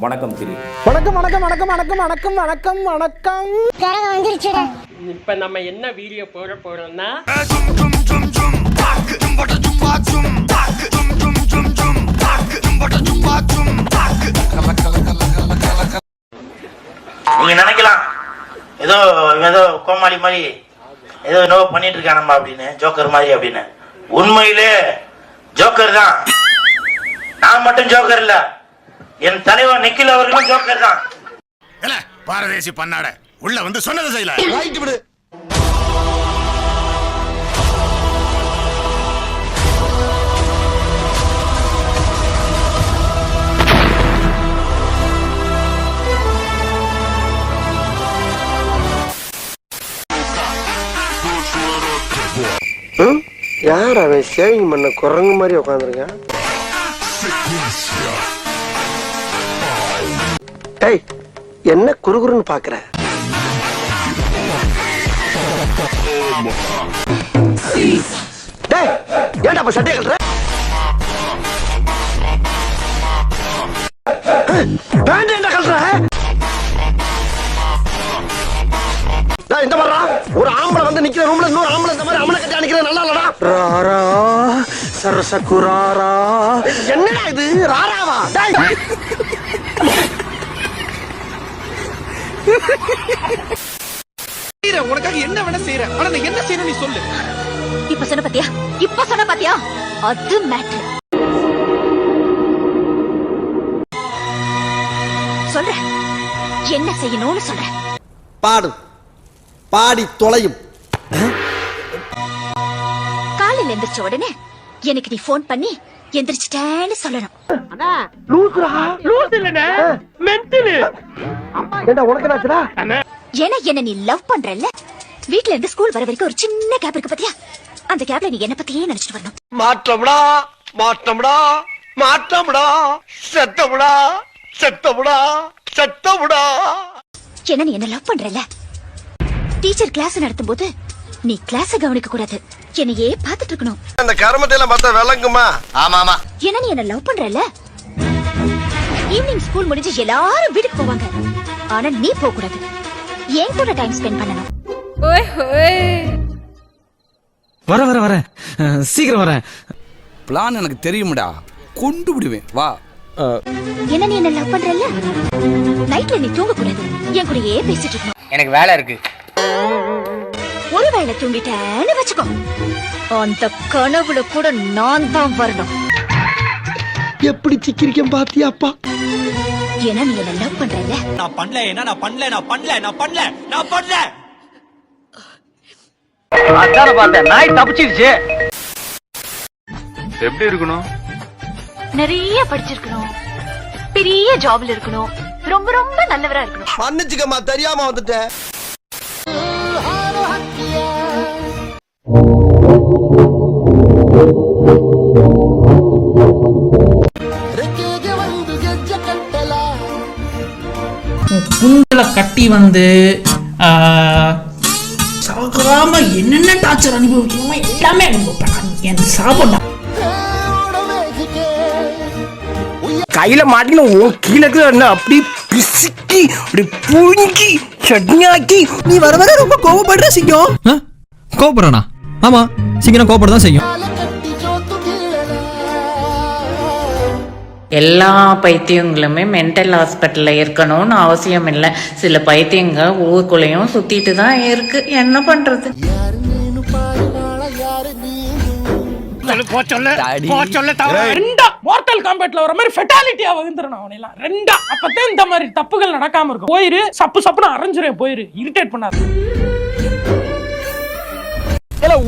வணக்கம் திரு. வணக்கம் வணக்கம் வணக்கம் வணக்கம் வணக்கம் வணக்கம் வணக்கம். இப்ப நம்ம என்ன வீடியோ போட போறோம்னா நீங்க நினைக்கலாம் ஏதோ ஏதோ கோமாளி மாதிரி ஏதோ என்னவோ பண்ணிட்டு இருக்கானம்மா அப்படின்னு, ஜோக்கர் மாதிரி அப்படின்னு. உண்மையிலே ஜோக்கர் தான். நான் மட்டும் ஜோக்கர் இல்ல, என் தலைவர் நிக்கில் அவர்களும் ஜோக்கர் தான். பாரதேசி பண்ணாட உள்ள வந்து சொன்னதை செய்யல. யார் அவன் சேவிங் பண்ண குரங்கு மாதிரி உட்காந்துருக்கான்? டேய், என்ன குறுகுறுன்னு பாக்குற? டேய், ஏன்டா அப்ப சட்டையை கட்டுற? பேண்ட் என்ன கட்டுற? இந்த மாதிரி ஒரு ஆம்பளை வந்து நிக்கிற ரூம்ல இன்னொரு ஆம்பளை இந்த மாதிரி அமனை கட்டி நிக்கிற நல்லா இல்லடா. ராரா சரசகுராரா, என்னடா இது ராராவா? டேய், உனக்காக என்ன வேணா செய்யற, ஆனா நான் என்ன செய்யணும் நீ சொல்லு. இப்ப சொன்ன பாத்தியா அது மேட்டர். சொல்றேன் என்ன செய்யணும்னு சொல்றேன். பாடு, பாடி தொலையும். காலையில எந்திரிச்ச உடனே எனக்கு நீ போன் பண்ணி எந்திரிச்சிட்டேன்னு சொல்லணும். ஏன்னா என்ன நீ லவ் பண்றல்ல, வீட்ல இருந்து ஸ்கூல் வர வரைக்கும் ஒரு சின்ன கேப் இருக்கு பாத்தியா, அந்த கேப்ல நீ என்ன பத்தியே நினைச்சிட்டு வரணும். மாற்றம்டா மாற்றம்டா மாற்றம்டா, செத்தமுடா செத்தமுடா செத்தமுடா. ஏன்னா நீ என்ன லவ் பண்றல்ல, டீச்சர் கிளாஸ் நடத்தும் போது நீ கிளாஸ் கவனிக்க கூடாது, என்னையே பாத்துட்டு இருக்கணும். அந்த கர்மத்தை எல்லாம் பார்த்தா விளங்குமா? ஆமா ஆமா. ஏன்னா நீ என்ன லவ் பண்றல்ல, ஈவினிங் ஸ்கூல் முடிஞ்சு எல்லாரும் வீட்டுக்கு போவாங்க, ஆனா நீ போக கூடாது, என் கூட டைம் ஸ்பெண்ட் பண்ணணும். வர வர வர சீக்கிரம் வரேன். பிளான் எனக்கு தெரியும்டா, கொண்டு விடுவேன் வா. என்ன நீ என்ன லவ் பண்றல்ல, நைட்ல நீ தூங்க கூடாது, என் கூடயே பேசிட்டு இருக்கணும். எனக்கு வேலை இருக்கு. ஒருவேளை தூங்கிட்டேன்னு வச்சுக்கோ, அந்த கனவுல கூட நான் தான் வரணும். எப்படி சிக்கிரிக்கம் பாத்தியாப்பா? ஏன்னா நீ என்ன லவ் பண்றல்ல. நான் பண்ணல, நான் பண்ணல, நான் பண்ணல, நான் பண்ணல, நான் பண்ணல. அதான பார்த்தேன், நாய் தப்பிச்சிருச்சு. எப்படி இருக்கணும்? நிறைய படிச்சிருக்கணும், பெரிய ஜாப்ல இருக்கணும், ரொம்ப ரொம்ப நல்லவரா இருக்கணும். மன்னிச்சுக்கம்மா, தெரியாம வந்துட்டேன். குண்டல கட்டி வந்து சாகாம என்னென்ன டார்ச்சர் அனுபவிக்கணுமோ எல்லாமே அனுபவிப்பேன். என் சாப்பிடா கையில மாட்டின கீழே அப்படி பிசுக்கி அப்படி புழுங்கி சட்னியாக்கி. நீ வர வர ரொம்ப கோவப்படுற சிங்கம். கோவப்படுறானா? ஆமா, சிங்கம் கோவப்பட தான் செய்யும். எல்லா பைத்தியங்களுமே மென்டல் ஹாஸ்பிட்டல்ல இருக்கணும்னு அவசியம் இல்லை. சில பைத்தியங்க ஊருக்குள்ளேயும் சுத்திட்டு தான் இருக்கு. என்ன பண்றது? மார்டல் காம்பேட்ல வர மாதிரி ஃபெட்டாலிட்டியா வகுந்துறணும் அவனெல்லாம் ரெண்டா. அப்பதான் இந்த மாதிரி தப்புகள் நடக்காம இருக்கும். போயிரு சப்பு சப்புன்னு அரைஞ்சிரும், போயிரு இரிட்டேட் பண்ணாரு.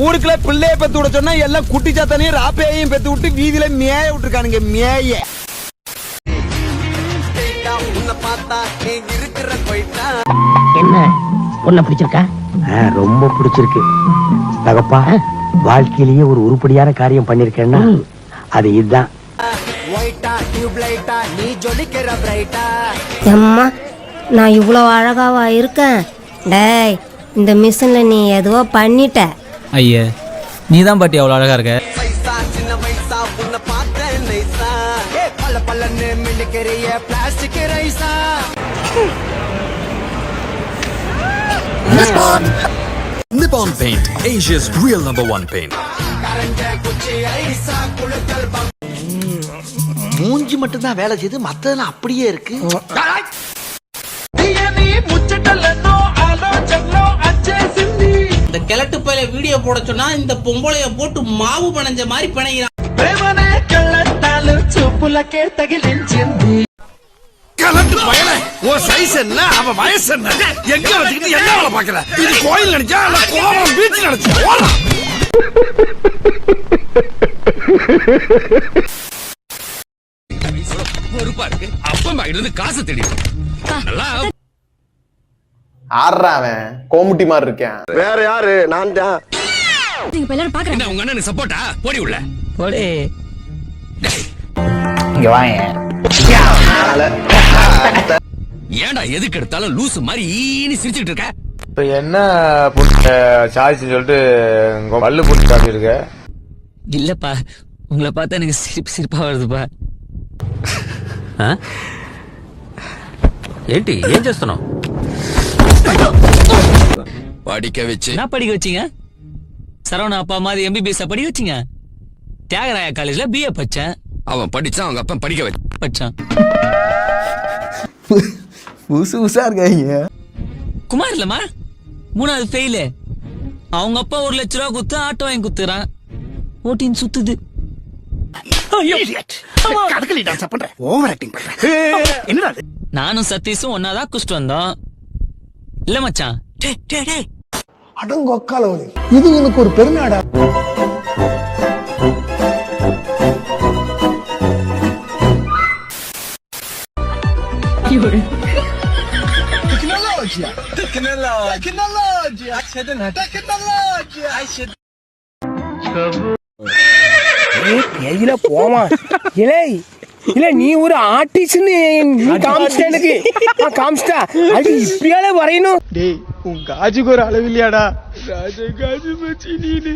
ஊருக்குள்ள பிள்ளைய பெத்து விட சொன்னா எல்லாம் குட்டி சாத்தானையும் ராப்பையையும் பெத்து விட்டு வீதியில மேய விட்டுருக்கானுங்க. மேய என்ன பொண்ண பிடிச்சிருக்கா? ரொம்ப பிடிச்சிருக்கு தகப்பா. வாழ்க்கையிலேயே ஒரு உருப்படியான காரியம் பண்ணிருக்கேன்னா அது இதுதான். அம்மா, நான் இவ்வளோ அழகாவா இருக்கேன்? டேய், இந்த மிஷின்ல நீ எதுவோ பண்ணிட்ட. ஐயா, நீ தான் பாட்டி அவ்வளோ அழகா இருக்க. பல பலன்னு மின்னுக்கிறிய பிளாஸ்டிக் ரைஸா Nippon Paint, Asia's real #1 paint. மூஞ்சி மட்டும் தான் வேலை செய்து மத்ததெல்லாம் அப்படியே இருக்கு. இந்த கிழட்டு பையில வீடியோ போட சொன்னா இந்த பொம்பளைய போட்டு மாவு பனஞ்ச மாதிரி பிணைகிறான். கலந்து பயல உன் சைஸ் என்ன அவன் வயசு என்ன எங்க வச்சுக்கிட்டு என்ன வேலை பார்க்கல இது கோயில் நினைச்சா இல்ல கோவம் பீச் நினைச்சா ஓடா பொறுப்பா இருக்கு அப்பா இருந்து காசு தேடி நல்லா ஆடுறாவன் கோமுட்டி மாதிரி இருக்கேன். வேற யாரு? நான் தான். என்ன உங்க அண்ணனுக்கு சப்போர்ட்டா போடி உள்ள போடே இங்க வாங்க. ஏன்டா எதுக்கு எடுத்தாலும் லூசு மாதிரி ஈனி சிரிச்சுட்டு இருக்க? இப்ப என்ன சாய்ஸ் சொல்லிட்டு பல்லு போட்டு காட்டியிருக்க? இல்லப்பா உங்களை பார்த்தா எனக்கு சிரிப்பா வருதுப்பா. ఏంటి ఏం చేస్తున్నావు? படிக்க வச்சு என்ன படிக்க வச்சீங்க? சரவண அப்பா மாதிரி MBBS படிக்க வச்சீங்க? தியாகராய காலேஜ்ல BA படிச்சேன். அவன் படிச்சான் அவங்க அப்பா படிக்க படிச்சான். புதுசு புதுசா இருக்காங்க. குமார் இல்லம்மா 3வது ஃபெயிலு. அவங்க அப்பா 1 லட்ச ரூபா குத்து ஆட்டோ வாங்கி குத்துறான். ஓட்டின்னு சுத்துது. கதகளி டான்ஸ் பண்ற ஓவர் ஆக்டிங் பண்ற என்னடா நானும் சதீஷும் ஒன்னாதான் குஷ்டு வந்தோம். இல்ல மச்சான். அடங்கொக்காலவனே இது எனக்கு ஒரு பெருநாடா. எதில போமா இலே இல்ல நீ ஒரு ஆர்டிஸ்ட்னு நீ காமிச்சிட்ட எனக்கு காமிச்சிட்டா அது இப்பயாலே வரையணும். டேய் உன் காஜுக்கு ஒரு அளவு இல்லையாடா? காஜு மச்சி நீனு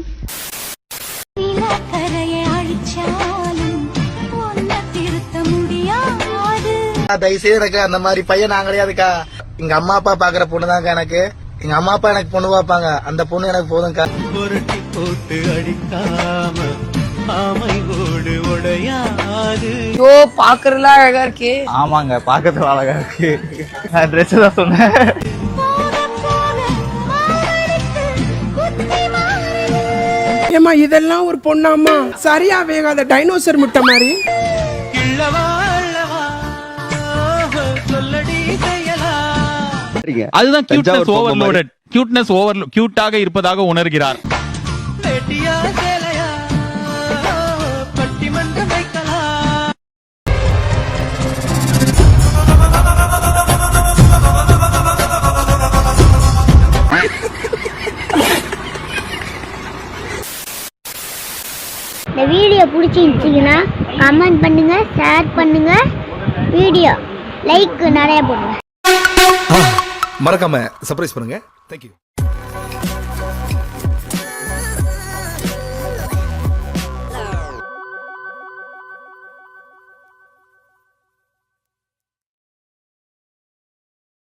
தயவுசெய்து எனக்கு அந்த மாதிரி பையன் நான் கிடையாதுக்கா. எங்க அம்மா அப்பா பாக்குற பொண்ணு தான்க்கா எனக்கு. எங்க அம்மா அப்பா எனக்கு பொண்ணு பார்ப்பாங்க. அந்த பொண்ணு எனக்கு போதும்க்கா. போட்டு அடிக்காம ஆமை ஓடு உடையாது. ஓ பாக்குறதுல அழகா இருக்கே. ஆமாங்க பாக்கிறதுல அழகா இருக்கு. நான் ட்ரெஸ் தான் சொன்னேன். ஏமா இதெல்லாம் ஒரு பொண்ணாமா? சரியா வேகாத டைனோசர் முட்டை மாதிரி. அதுதான் கியூட்னஸ் ஓவர்லோடட். கியூட்டாக இருப்பதாக உணர்கிறார். இந்த வீடியோ பிடிச்சிருந்துச்சிங்கன்னா கமெண்ட் பண்ணுங்க, ஷேர் பண்ணுங்க, வீடியோ லைக் நிறைய போடுங்க. மறக்காம சர்ப்ரைஸ் பண்ணுங்க. தேங்க்யூ.